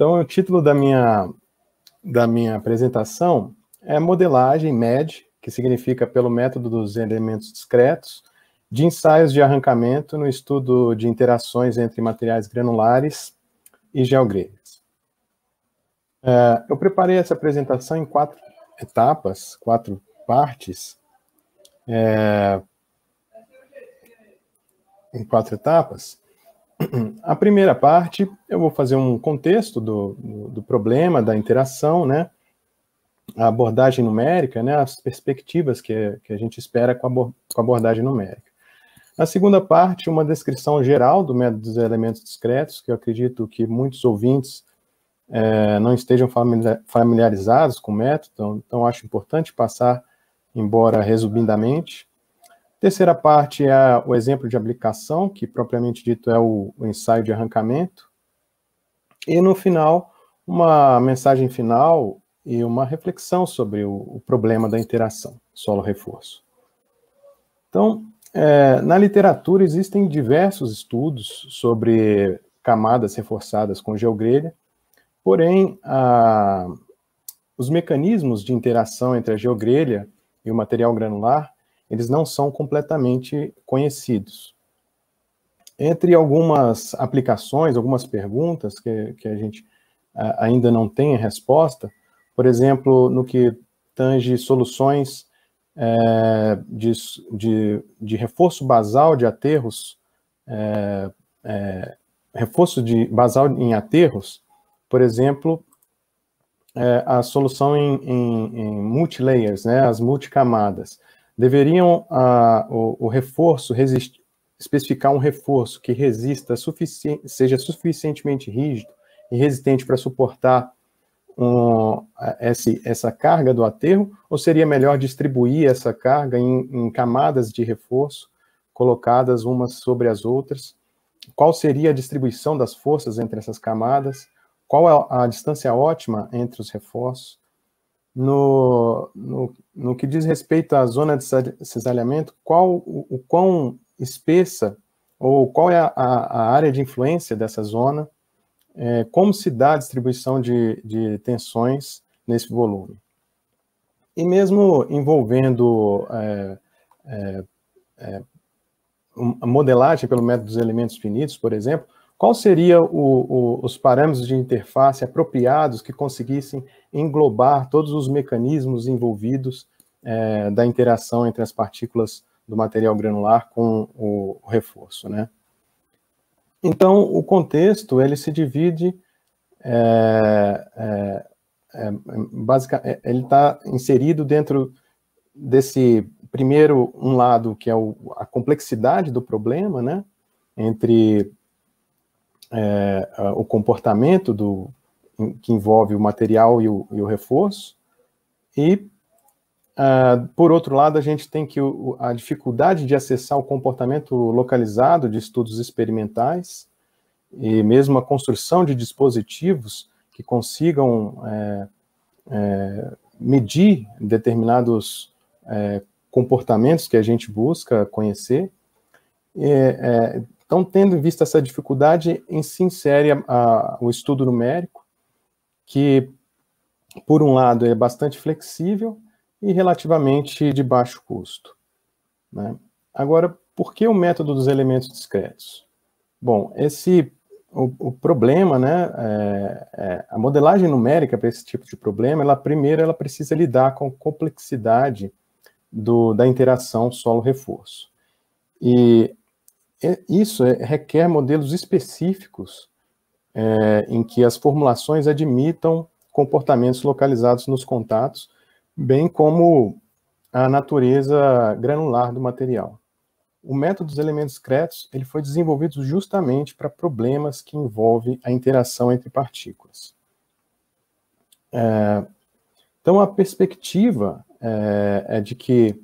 Então, o título da minha apresentação é Modelagem MED, que significa pelo método dos elementos discretos, de ensaios de arrancamento no estudo de interações entre materiais granulares e geogrelhas. Eu preparei essa apresentação em 4 etapas, 4 partes, em 4 etapas. A primeira parte, eu vou fazer um contexto do problema, da interação, né? A abordagem numérica, né? As perspectivas que a gente espera com a abordagem numérica. Na segunda parte, uma descrição geral do método dos elementos discretos, que eu acredito que muitos ouvintes não estejam familiarizados com o método, então acho importante passar, embora resumidamente. Terceira parte é o exemplo de aplicação, que propriamente dito é o ensaio de arrancamento. E no final, uma mensagem final e uma reflexão sobre o problema da interação solo-reforço. Então, na literatura existem diversos estudos sobre camadas reforçadas com geogrelha, porém, os mecanismos de interação entre a geogrelha e o material granular eles não são completamente conhecidos. Entre algumas aplicações, algumas perguntas que a gente ainda não tem a resposta, por exemplo, no que tange soluções de reforço basal de aterros, reforço basal em aterros, por exemplo, a solução em multilayers, né, as multicamadas. Deveriam o reforço especificar um reforço que resista seja suficientemente rígido e resistente para suportar essa carga do aterro, ou seria melhor distribuir essa carga em camadas de reforço colocadas umas sobre as outras? Qual seria a distribuição das forças entre essas camadas? Qual é a distância ótima entre os reforços? No que diz respeito à zona de cisalhamento, o quão espessa, ou qual é a área de influência dessa zona, como se dá a distribuição de tensões nesse volume. E mesmo envolvendo a modelagem pelo método dos elementos finitos, por exemplo, qual seria os parâmetros de interface apropriados que conseguissem englobar todos os mecanismos envolvidos da interação entre as partículas do material granular com o reforço, né? Então, o contexto, ele se divide, basicamente, ele está inserido dentro desse primeiro, um lado que é a complexidade do problema, né? Entre o comportamento que envolve o material e o reforço, e, por outro lado, a gente tem que a dificuldade de acessar o comportamento localizado de estudos experimentais, e mesmo a construção de dispositivos que consigam medir determinados comportamentos que a gente busca conhecer. Então, tendo em vista essa dificuldade, se insere o estudo numérico, que, por um lado, é bastante flexível e relativamente de baixo custo, né? Agora, por que o método dos elementos discretos? Bom, o problema, né, a modelagem numérica para esse tipo de problema, primeiro ela precisa lidar com a complexidade da interação solo-reforço. E isso requer modelos específicos em que as formulações admitam comportamentos localizados nos contatos, bem como a natureza granular do material. O método dos elementos discretos ele foi desenvolvido justamente para problemas que envolvem a interação entre partículas. Então, a perspectiva é de que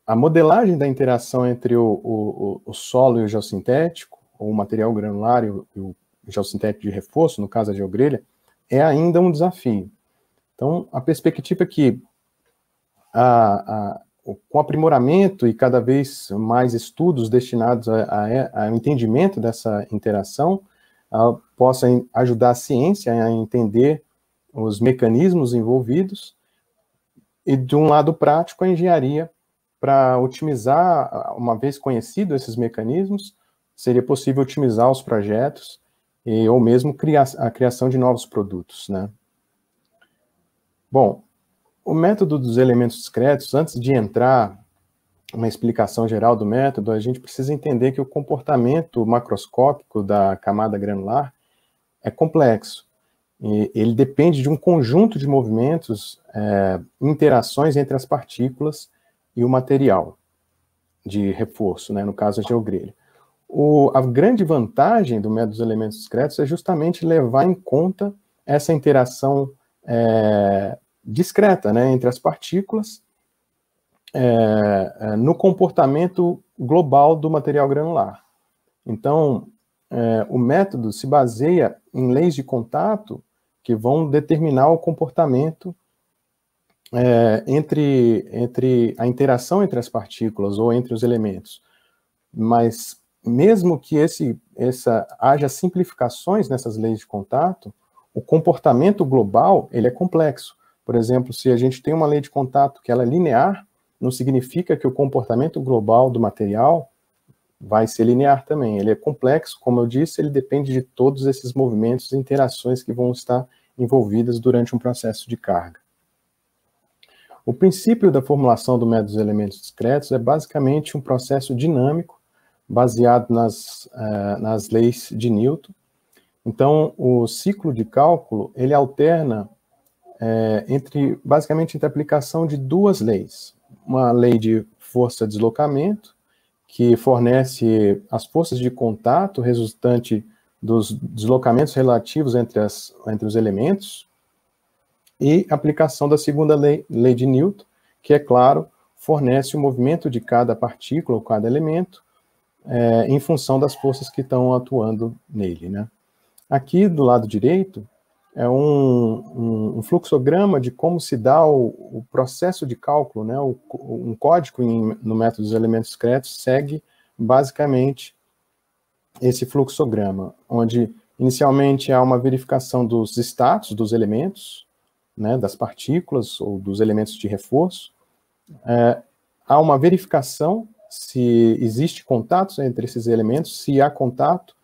a modelagem da interação entre o solo e o geossintético, ou o material granular e o geossintético de reforço, no caso a geogrelha, é ainda um desafio. Então, a perspectiva é que, com aprimoramento e cada vez mais estudos destinados ao entendimento dessa interação, possa ajudar a ciência a entender os mecanismos envolvidos, e de um lado prático, a engenharia, para otimizar, uma vez conhecido esses mecanismos, seria possível otimizar os projetos, ou mesmo a criação de novos produtos, né? Bom, o método dos elementos discretos, antes de entrar uma explicação geral do método, a gente precisa entender que o comportamento macroscópico da camada granular é complexo. E ele depende de um conjunto de movimentos, interações entre as partículas e o material de reforço, né, no caso a geogrelha. A grande vantagem do método dos elementos discretos é justamente levar em conta essa interação discreta, né, entre as partículas no comportamento global do material granular. Então, o método se baseia em leis de contato que vão determinar o comportamento entre a interação entre as partículas ou entre os elementos. Mas, mesmo que haja simplificações nessas leis de contato, o comportamento global ele é complexo. Por exemplo, se a gente tem uma lei de contato que ela é linear, não significa que o comportamento global do material vai ser linear também. Ele é complexo, como eu disse, ele depende de todos esses movimentos e interações que vão estar envolvidas durante um processo de carga. O princípio da formulação do método dos elementos discretos é basicamente um processo dinâmico, baseado nas leis de Newton. Então, o ciclo de cálculo, ele alterna basicamente entre a aplicação de duas leis. Uma lei de força-deslocamento, que fornece as forças de contato resultante dos deslocamentos relativos entre os elementos, e a aplicação da segunda lei de Newton, que, é claro, fornece o movimento de cada partícula ou cada elemento em função das forças que estão atuando nele, né? Aqui, do lado direito, é um fluxograma de como se dá o processo de cálculo, né? Um código no método dos elementos discretos segue basicamente esse fluxograma, onde inicialmente há uma verificação dos status dos elementos, né, das partículas ou dos elementos de reforço. Há uma verificação se existe contatos entre esses elementos, se há contato,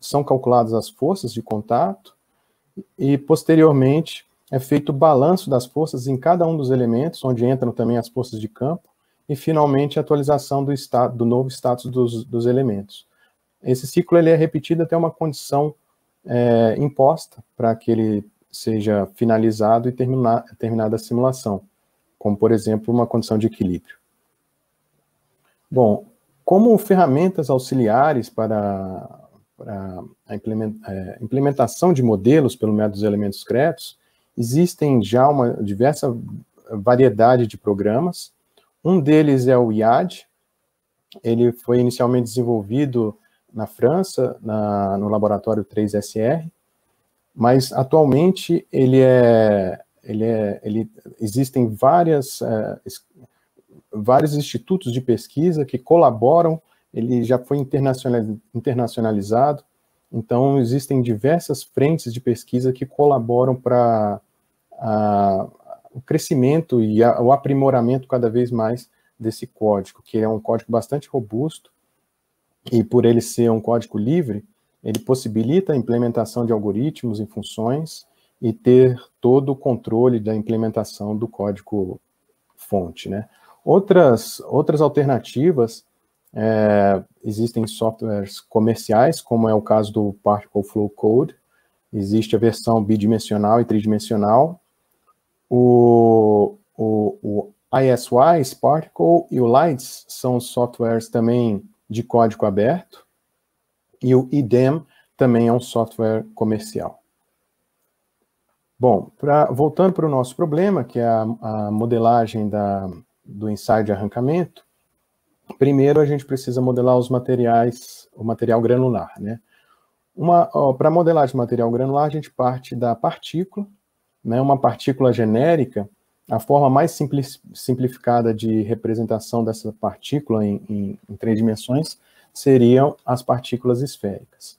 são calculadas as forças de contato, e posteriormente é feito o balanço das forças em cada um dos elementos, onde entram também as forças de campo, e finalmente a atualização do novo status dos elementos. Esse ciclo ele é repetido até uma condição imposta para que ele seja finalizado e terminada a simulação, como, por exemplo, uma condição de equilíbrio. Bom, como ferramentas auxiliares para a implementação de modelos pelo método dos elementos discretos, existem já uma diversa variedade de programas. Um deles é o IAD. Ele foi inicialmente desenvolvido na França, no laboratório 3SR, mas atualmente existem vários institutos de pesquisa que colaboram. Ele já foi internacionalizado, então existem diversas frentes de pesquisa que colaboram para o crescimento e o aprimoramento cada vez mais desse código, que é um código bastante robusto, e por ele ser um código livre, ele possibilita a implementação de algoritmos e funções e ter todo o controle da implementação do código fonte, né? Outras alternativas, existem softwares comerciais, como é o caso do Particle Flow Code. Existe a versão bidimensional e tridimensional. O ISY, Sparkle e o Lights são softwares também de código aberto. E o IDEM também é um software comercial. Bom, voltando para o nosso problema, que é a modelagem do ensaio de arrancamento, primeiro a gente precisa modelar o material granular, né? Para modelar de material granular, a gente parte da partícula, né? Uma partícula genérica, a forma mais simplificada de representação dessa partícula em 3 dimensões seriam as partículas esféricas.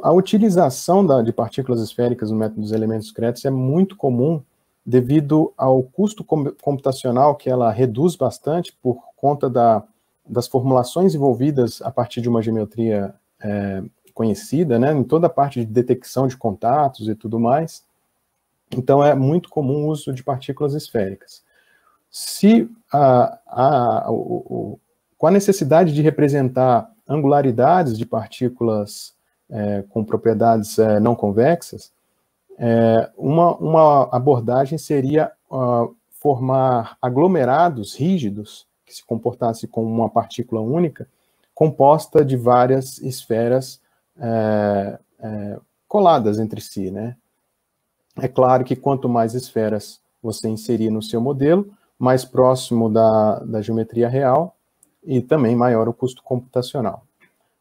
A utilização de partículas esféricas no método dos elementos discretos é muito comum devido ao custo computacional que ela reduz bastante por conta das formulações envolvidas a partir de uma geometria conhecida, né, em toda a parte de detecção de contatos e tudo mais. Então, é muito comum o uso de partículas esféricas. Com a necessidade de representar angularidades de partículas com propriedades não convexas, uma abordagem seria formar aglomerados rígidos, que se comportasse como uma partícula única, composta de várias esferas coladas entre si, né? É claro que quanto mais esferas você inserir no seu modelo, mais próximo da geometria real e também maior o custo computacional.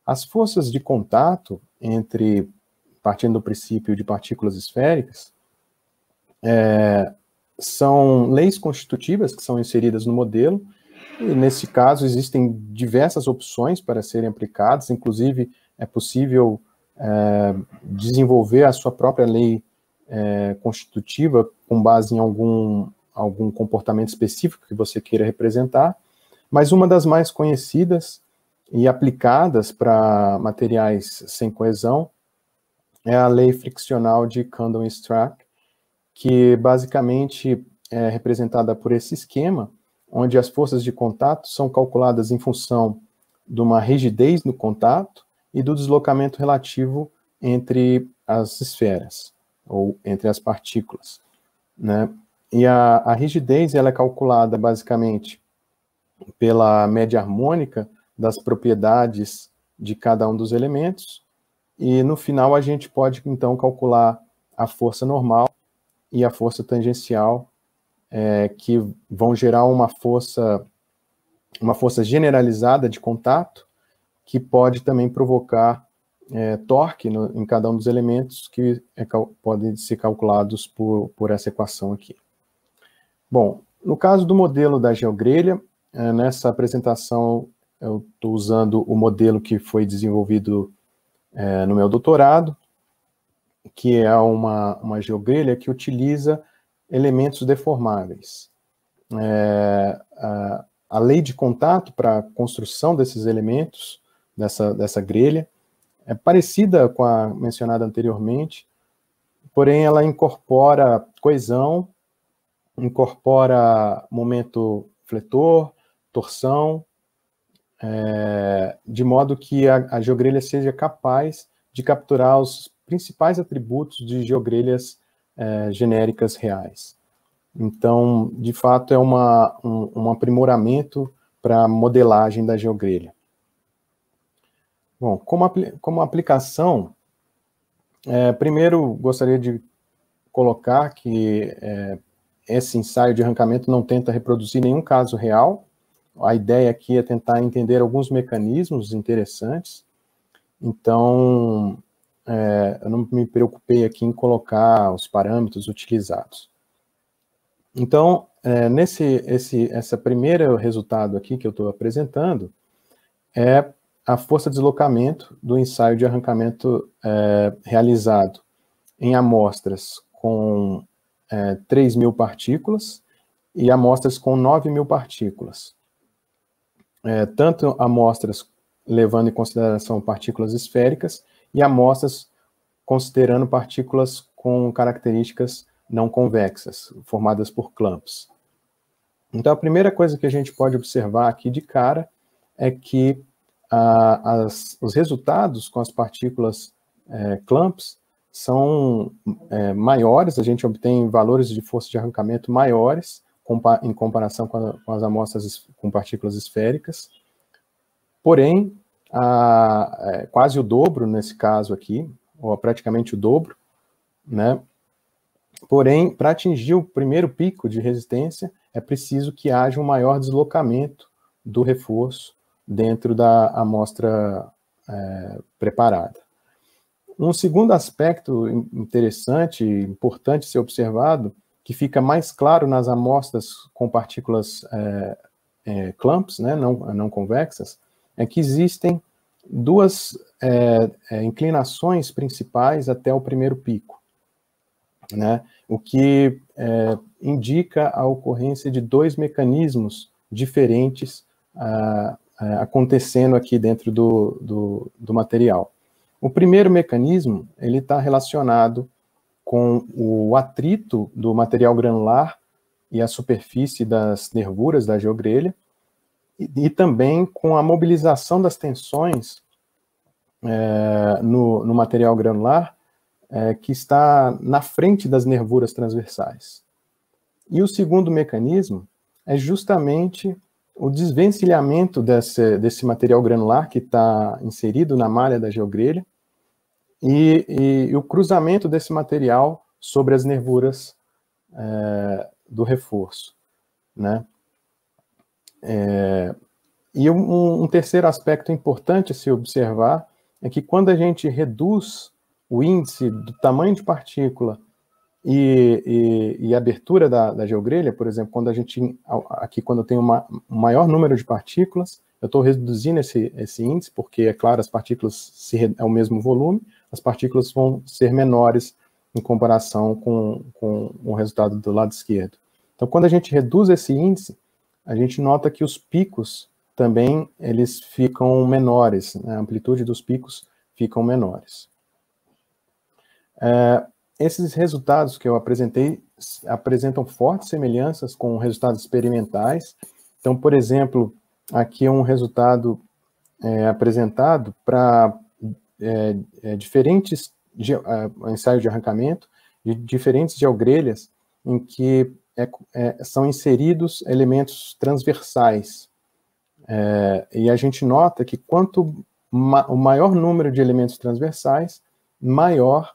As forças de contato partindo do princípio de partículas esféricas, são leis constitutivas que são inseridas no modelo, e nesse caso existem diversas opções para serem aplicadas, inclusive é possível desenvolver a sua própria lei constitutiva com base em algum comportamento específico que você queira representar, mas uma das mais conhecidas e aplicadas para materiais sem coesão é a lei friccional de Condon-Strack, que basicamente é representada por esse esquema, onde as forças de contato são calculadas em função de uma rigidez no contato e do deslocamento relativo entre as esferas, ou entre as partículas, né? E a rigidez ela é calculada basicamente pela média harmônica das propriedades de cada um dos elementos, e no final a gente pode então calcular a força normal e a força tangencial, que vão gerar uma força generalizada de contato, que pode também provocar torque em cada um dos elementos, que podem ser calculados por essa equação aqui. Bom, no caso do modelo da geogrelha, nessa apresentação eu estou usando o modelo que foi desenvolvido no meu doutorado, que é uma geogrelha que utiliza elementos deformáveis. A lei de contato para a construção desses elementos, dessa grelha, é parecida com a mencionada anteriormente, porém ela incorpora coesão, incorpora momento fletor, torção, de modo que a geogrelha seja capaz de capturar os principais atributos de geogrelhas genéricas reais. Então, de fato, é um aprimoramento para a modelagem da geogrelha. Bom, como aplicação, primeiro gostaria de colocar que esse ensaio de arrancamento não tenta reproduzir nenhum caso real. A ideia aqui é tentar entender alguns mecanismos interessantes. Então, eu não me preocupei aqui em colocar os parâmetros utilizados. Então, esse primeiro resultado aqui que eu estou apresentando é a força de deslocamento do ensaio de arrancamento realizado em amostras com 3.000 partículas e amostras com 9.000 partículas. Tanto amostras levando em consideração partículas esféricas e amostras considerando partículas com características não convexas, formadas por clamps. Então, a primeira coisa que a gente pode observar aqui de cara é que os resultados com as partículas clamps são maiores, a gente obtém valores de força de arrancamento maiores em comparação com as amostras com partículas esféricas, porém, quase o dobro nesse caso aqui, ou praticamente o dobro, né? Porém, para atingir o primeiro pico de resistência, é preciso que haja um maior deslocamento do reforço dentro da amostra preparada. Um segundo aspecto interessante e importante ser observado, que fica mais claro nas amostras com partículas clamps, né, não convexas, é que existem duas inclinações principais até o primeiro pico, né? O que indica a ocorrência de dois mecanismos diferentes acontecendo aqui dentro do material. O primeiro mecanismo, ele está relacionado com o atrito do material granular e a superfície das nervuras da geogrelha, e também com a mobilização das tensões no material granular, que está na frente das nervuras transversais. E o segundo mecanismo é justamente o desvencilhamento desse material granular que está inserido na malha da geogrelha e o cruzamento desse material sobre as nervuras do reforço, né? E um terceiro aspecto importante a se observar é que quando a gente reduz o índice do tamanho de partícula e abertura da geogrelha, por exemplo, quando eu tenho um maior número de partículas, eu estou reduzindo esse índice, porque, é claro, as partículas é o mesmo volume, as partículas vão ser menores em comparação com o resultado do lado esquerdo. Então, quando a gente reduz esse índice, a gente nota que os picos também eles ficam menores, né? A amplitude dos picos ficam menores. Esses resultados que eu apresentei apresentam fortes semelhanças com resultados experimentais. Então, por exemplo, aqui é um resultado apresentado para diferentes ensaios de arrancamento de diferentes geogrelhas em que são inseridos elementos transversais. E a gente nota que quanto o maior número de elementos transversais, maior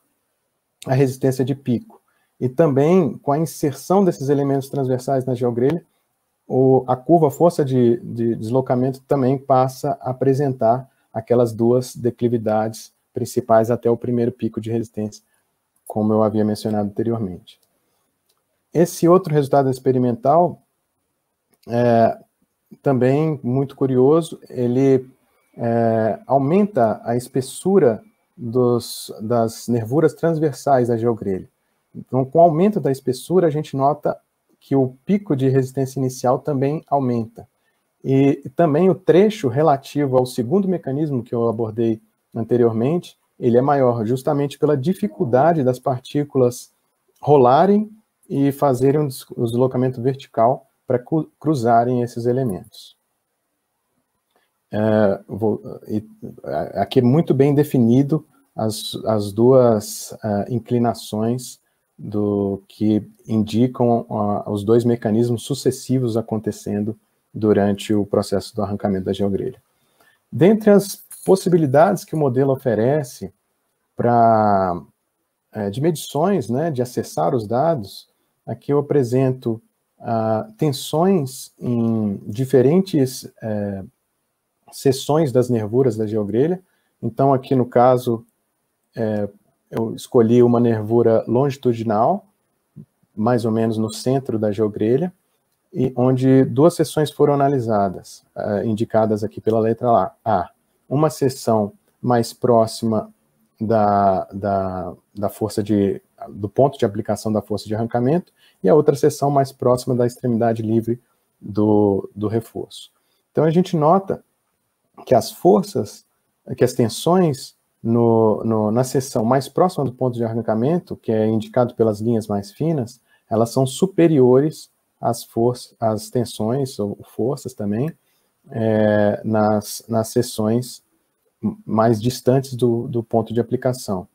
a resistência de pico. E também, com a inserção desses elementos transversais na geogrelha, a curva força de deslocamento também passa a apresentar aquelas duas declividades principais até o primeiro pico de resistência, como eu havia mencionado anteriormente. Esse outro resultado experimental, também muito curioso, ele aumenta a espessura das nervuras transversais da geogrelha. Então, com o aumento da espessura, a gente nota que o pico de resistência inicial também aumenta. E também o trecho relativo ao segundo mecanismo que eu abordei anteriormente, ele é maior, justamente pela dificuldade das partículas rolarem e fazerem o deslocamento vertical para cruzarem esses elementos. Aqui é muito bem definido as duas inclinações que indicam os dois mecanismos sucessivos acontecendo durante o processo do arrancamento da geogrelha. Dentre as possibilidades que o modelo oferece de medições, né, de acessar os dados, aqui eu apresento tensões em diferentes seções das nervuras da geogrelha. Então, aqui no caso, eu escolhi uma nervura longitudinal, mais ou menos no centro da geogrelha, e onde duas seções foram analisadas, indicadas aqui pela letra A. Uma seção mais próxima do ponto de aplicação da força de arrancamento, e a outra seção mais próxima da extremidade livre do reforço. Então, a gente nota que as tensões na seção mais próxima do ponto de arrancamento, que é indicado pelas linhas mais finas, elas são superiores às tensões, ou forças também, nas seções mais distantes do ponto de aplicação.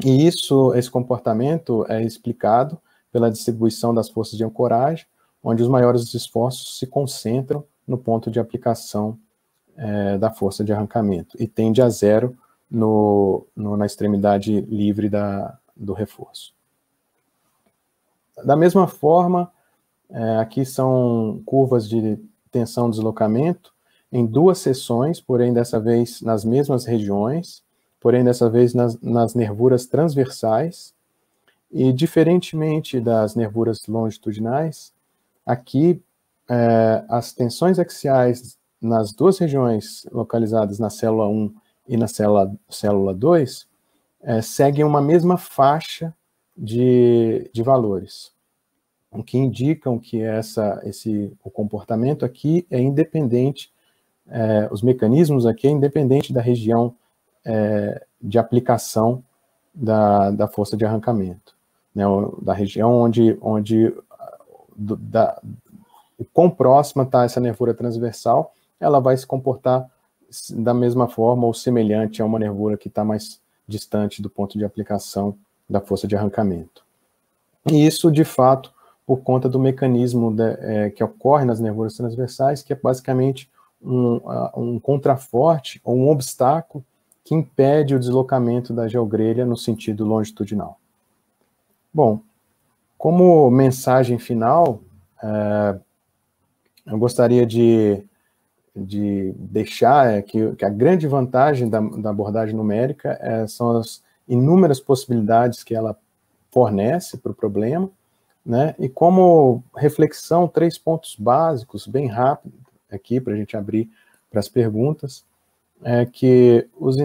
E esse comportamento é explicado pela distribuição das forças de ancoragem, onde os maiores esforços se concentram no ponto de aplicação da força de arrancamento, e tende a zero na extremidade livre do reforço. Da mesma forma, aqui são curvas de tensão-deslocamento em duas seções, porém dessa vez nas mesmas regiões, porém dessa vez nas nervuras transversais, e diferentemente das nervuras longitudinais, aqui as tensões axiais nas duas regiões localizadas na célula 1 e na célula 2, seguem uma mesma faixa de valores, o que indicam que o comportamento aqui é independente, os mecanismos aqui é independente da região de aplicação da força de arrancamento, né, da região o quão próxima está essa nervura transversal, ela vai se comportar da mesma forma ou semelhante a uma nervura que está mais distante do ponto de aplicação da força de arrancamento. E isso, de fato, por conta do mecanismo que ocorre nas nervuras transversais, que é basicamente um contraforte ou um obstáculo que impede o deslocamento da geogrelha no sentido longitudinal. Bom, como mensagem final, eu gostaria de deixar que a grande vantagem da abordagem numérica são as inúmeras possibilidades que ela fornece para o problema, né? E como reflexão, 3 pontos básicos, bem rápido, aqui para a gente abrir para as perguntas, que os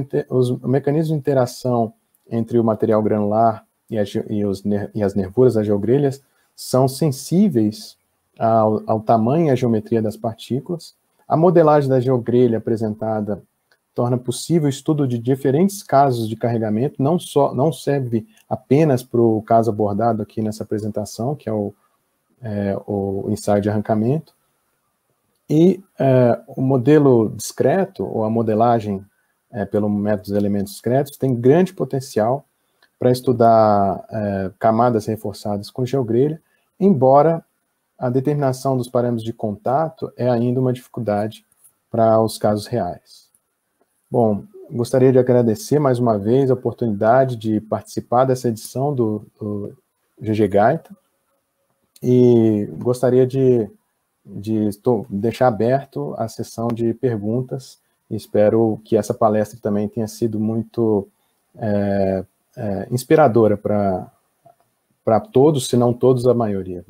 mecanismos de interação entre o material granular e as nervuras das geogrelhas são sensíveis ao tamanho e à geometria das partículas. A modelagem da geogrelha apresentada torna possível o estudo de diferentes casos de carregamento, não serve apenas para o caso abordado aqui nessa apresentação, que é o ensaio de arrancamento. E o modelo discreto, ou a modelagem pelo método dos elementos discretos, tem grande potencial para estudar camadas reforçadas com geogrelha, embora a determinação dos parâmetros de contato é ainda uma dificuldade para os casos reais. Bom, gostaria de agradecer mais uma vez a oportunidade de participar dessa edição do GG Gaita e gostaria de deixar aberto a sessão de perguntas e espero que essa palestra também tenha sido muito inspiradora para todos, se não todos, a maioria.